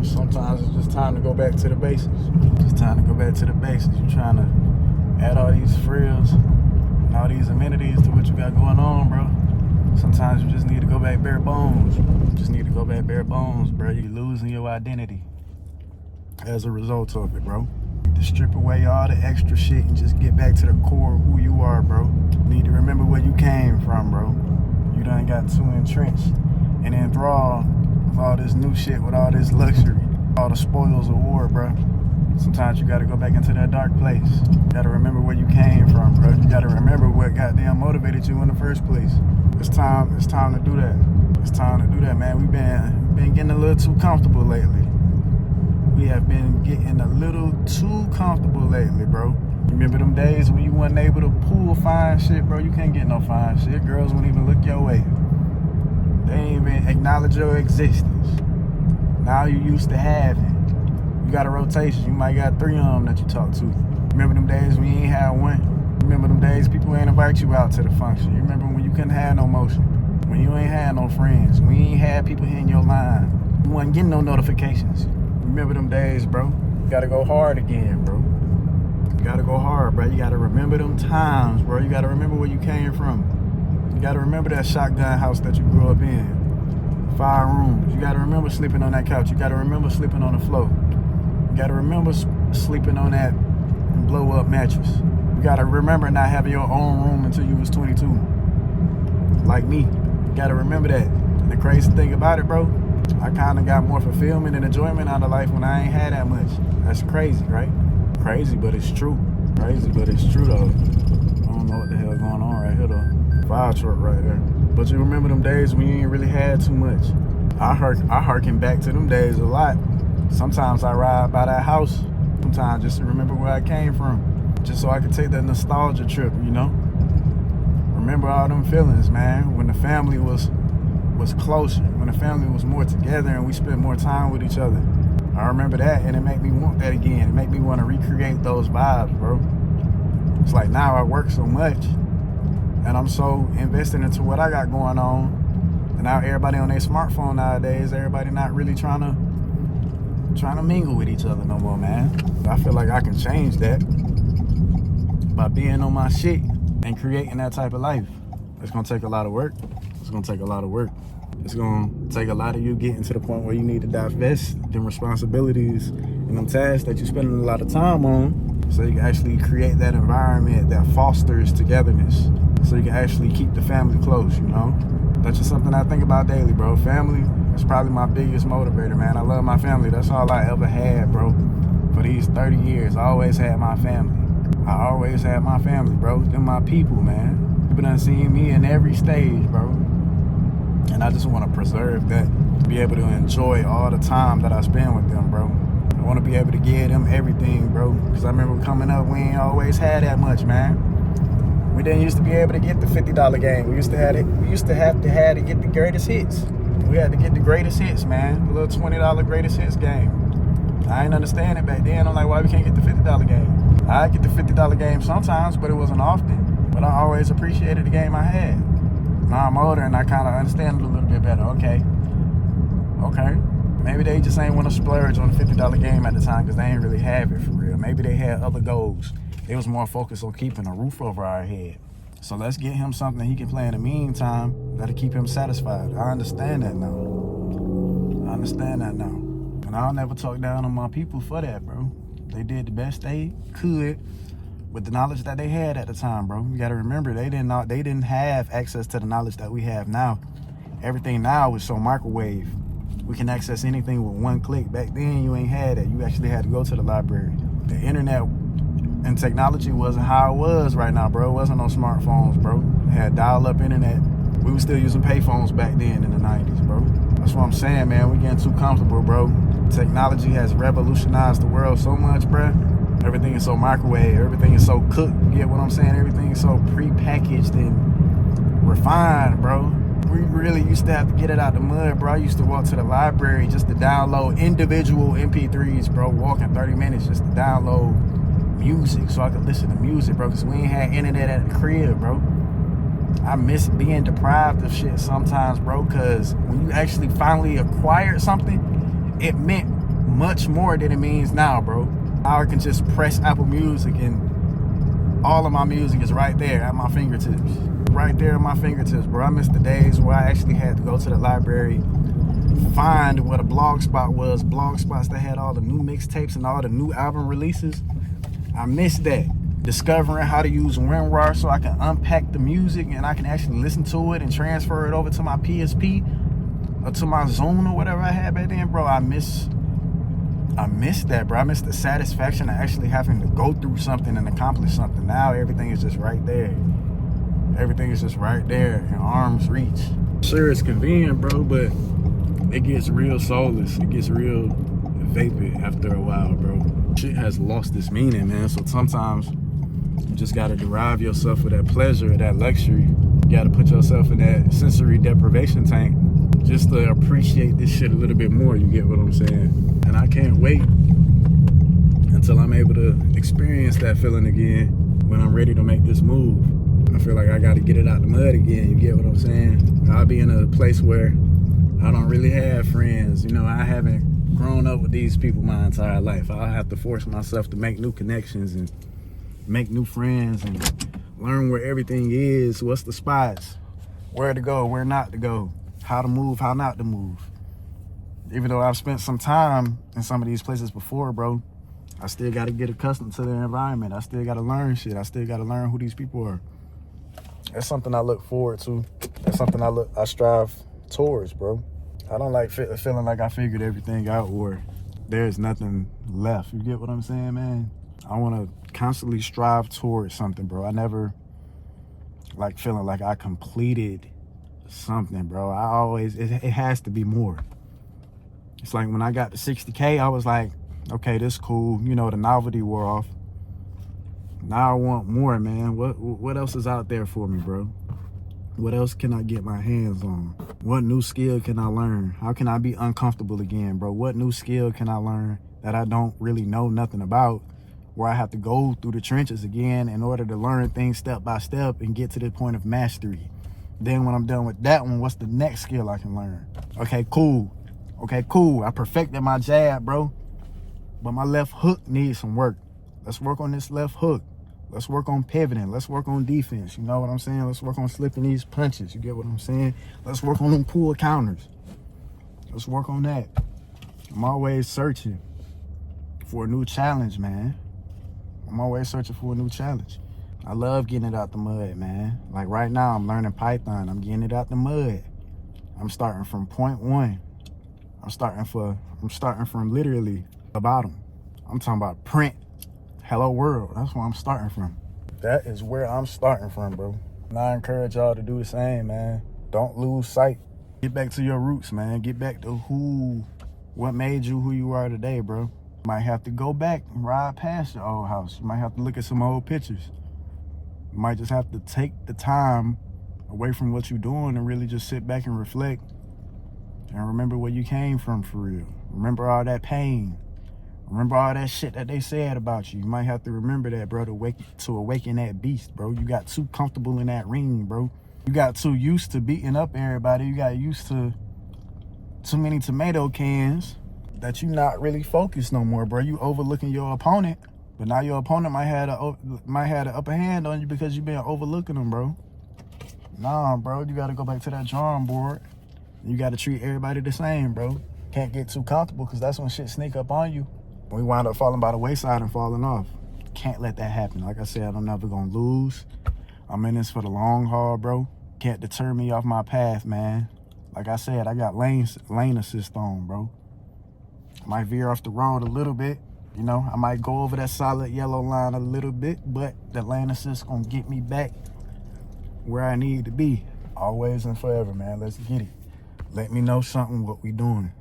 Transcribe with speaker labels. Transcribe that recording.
Speaker 1: Sometimes it's just time to go back to the basics. It's time to go back to the basics. You're trying to add all these frills and all these amenities to what you got going on, bro. Sometimes you just need to go back bare bones. You just need to go back bare bones, bro. You're losing your identity as a result of it, bro. You need to strip away all the extra shit and just get back to the core of who you are, bro. You need to remember where you came from, bro. You done got too entrenched and enthralled with all this new shit, with all this luxury, all the spoils of war, bro. Sometimes you gotta go back into that dark place. You gotta remember where you came from, bro. You gotta remember what goddamn motivated you in the first place. It's time to do that. It's time to do that, man. We've been getting a little too comfortable lately. We have been getting a little too comfortable lately, bro. Remember them days when you wasn't able to pull fine shit, bro? You can't get no fine shit. Girls wouldn't even look your way. They ain't even acknowledge your existence. Now you used to having. You got a rotation. You might got 3 of them that you talk to. Remember them days when you ain't had one? Remember them days people ain't invite you out to the function? You remember when you couldn't have no motion? When you ain't had no friends? When you ain't had people hitting your line? You wasn't getting no notifications. Remember them days, bro? You gotta go hard again, bro. You gotta go hard, bro. You gotta remember them times, bro. You gotta remember where you came from. You gotta remember that shotgun house that you grew up in. 5 rooms. You gotta remember sleeping on that couch. You gotta remember sleeping on the floor. You gotta remember sleeping on that blow up mattress. You gotta remember not having your own room until you was 22. Like me. You gotta remember that. And the crazy thing about it, bro, I kinda got more fulfillment and enjoyment out of life when I ain't had that much. That's crazy, right? Crazy, but it's true. Crazy, but it's true, though. I don't know what the hell going on right here, though. Fire truck right there. But you remember them days when you ain't really had too much. I harken back to them days a lot. Sometimes I ride by that house. Sometimes just to remember where I came from. Just so I could take that nostalgia trip, you know? Remember all them feelings, man. When the family was closer. When the family was more together and we spent more time with each other. I remember that, and it made me want that again. It made me want to recreate those vibes, bro. It's like now I work so much, and I'm so invested into what I got going on, and now everybody on their smartphone nowadays, everybody not really trying to mingle with each other no more, man. I feel like I can change that by being on my shit and creating that type of life. It's gonna take a lot of work. It's gonna take a lot of work. It's gonna take a lot of you getting to the point where you need to divest them responsibilities and them tasks that you're spending a lot of time on, so you can actually create that environment that fosters togetherness, so you can actually keep the family close, you know? That's just something I think about daily, bro. Family is probably my biggest motivator, man. I love my family. That's all I ever had, bro. For these 30 years, I always had my family. I always had my family, bro. They're my people, man. People done seen me in every stage, bro. And I just want to preserve that, be able to enjoy all the time that I spend with them, bro. I want to be able to give them everything, bro. Because I remember coming up, we ain't always had that much, man. We didn't used to be able to get the $50 game. We used to have to get the greatest hits. We had to get the greatest hits, man. The little $20 greatest hits game. I ain't understand it back then. I'm like, why we can't get the $50 game? I get the $50 game sometimes, but it wasn't often. But I always appreciated the game I had. Now I'm older and I kind of understand it a little bit better. Okay. Maybe they just ain't want to splurge on the $50 game at the time because they ain't really have it for real. Maybe they had other goals. They was more focused on keeping a roof over our head. So let's get him something he can play in the meantime that'll keep him satisfied. I understand that now. And I'll never talk down on my people for that, bro. They did the best they could with the knowledge that they had at the time, bro. You gotta remember, they didn't have access to the knowledge that we have now. Everything now is so microwave. We can access anything with one click. Back then, you ain't had that. You actually had to go to the library. The internet and technology wasn't how it was right now, bro. It wasn't no smartphones, bro. It had dial-up internet. We were still using payphones back then in the 90s, bro. That's what I'm saying, man. We're getting too comfortable, bro. Technology has revolutionized the world so much, bro. Everything is so microwave. Everything is so cooked. You get what I'm saying? Everything is so pre-packaged and refined, bro. We really used to have to get it out the mud, bro. I used to walk to the library just to download individual MP3s, bro. Walking 30 minutes just to download music so I could listen to music, bro. Because we ain't had internet at the crib, bro. I miss being deprived of shit sometimes, bro. Because when you actually finally acquired something, it meant much more than it means now, bro. Now I can just press Apple Music and all of my music is right there at my fingertips. Right there at my fingertips, bro. I miss the days where I actually had to go to the library, find what a blog spot was, blog spots that had all the new mixtapes and all the new album releases. I miss that. Discovering how to use WinRAR so I can unpack the music and I can actually listen to it and transfer it over to my PSP or to my Zune or whatever I had back then, bro. I miss that, bro. I miss the satisfaction of actually having to go through something and accomplish something. Now everything is just right there. Everything is just right there in arm's reach. Sure, it's convenient, bro, but it gets real soulless. It gets real vapid after a while, bro. Shit has lost its meaning, man. So sometimes you just gotta derive yourself of that pleasure, that luxury. You gotta put yourself in that sensory deprivation tank just to appreciate this shit a little bit more. You get what I'm saying? And I can't wait until I'm able to experience that feeling again when I'm ready to make this move. I feel like I gotta get it out the mud again. You get what I'm saying? I'll be in a place where I don't really have friends. You know, I haven't grown up with these people my entire life. I'll have to force myself to make new connections and make new friends and learn where everything is, what's the spots, where to go, where not to go, how to move, how not to move. Even though I've spent some time in some of these places before, bro, I still got to get accustomed to their environment. I still got to learn shit. I still got to learn who these people are. That's something I look forward to. That's something I strive towards, bro. I don't like feeling like I figured everything out or there's nothing left. You get what I'm saying, man? I want to constantly strive towards something, bro. I never like feeling like I completed something, bro. I always, it has to be more. It's like when I got to 60K, I was like, okay, this cool. You know, the novelty wore off. Now I want more, man. What else is out there for me, bro? What else can I get my hands on? What new skill can I learn? How can I be uncomfortable again, bro? What new skill can I learn that I don't really know nothing about, where I have to go through the trenches again in order to learn things step by step and get to the point of mastery? Then when I'm done with that one, what's the next skill I can learn? Okay, cool. I perfected my jab, bro. But my left hook needs some work. Let's work on this left hook. Let's work on pivoting. Let's work on defense. You know what I'm saying? Let's work on slipping these punches. You get what I'm saying? Let's work on them pull counters. Let's work on that. I'm always searching for a new challenge, man. I'm always searching for a new challenge. I love getting it out the mud, man. Like right now, I'm learning Python. I'm getting it out the mud. I'm starting from point one. I'm starting from literally the bottom. I'm talking about print. Hello world. That's where I'm starting from. That is where I'm starting from, bro. And I encourage y'all to do the same, man. Don't lose sight. Get back to your roots, man. Get back to what made you who you are today, bro. You might have to go back and ride past your old house. You might have to look at some old pictures. You might just have to take the time away from what you're doing and really just sit back and reflect and remember where you came from for real. Remember all that pain. Remember all that shit that they said about you. You might have to remember that, bro, to awaken that beast, bro. You got too comfortable in that ring, bro. You got too used to beating up everybody. You got used to too many tomato cans that you not really focused no more, bro. You overlooking your opponent, but now your opponent might have an upper hand on you because you been overlooking them, bro. Nah, bro, you got to go back to that drawing board. You got to treat everybody the same, bro. Can't get too comfortable because that's when shit sneak up on you. We wind up falling by the wayside and falling off. Can't let that happen. Like I said, I'm never gonna lose. I'm in this for the long haul, bro. Can't deter me off my path, man. Like I said, I got lane assist on, bro. I might veer off the road a little bit. You know, I might go over that solid yellow line a little bit, but the lane assist gonna get me back where I need to be. Always and forever, man. Let's get it. Let me know something, what we doing.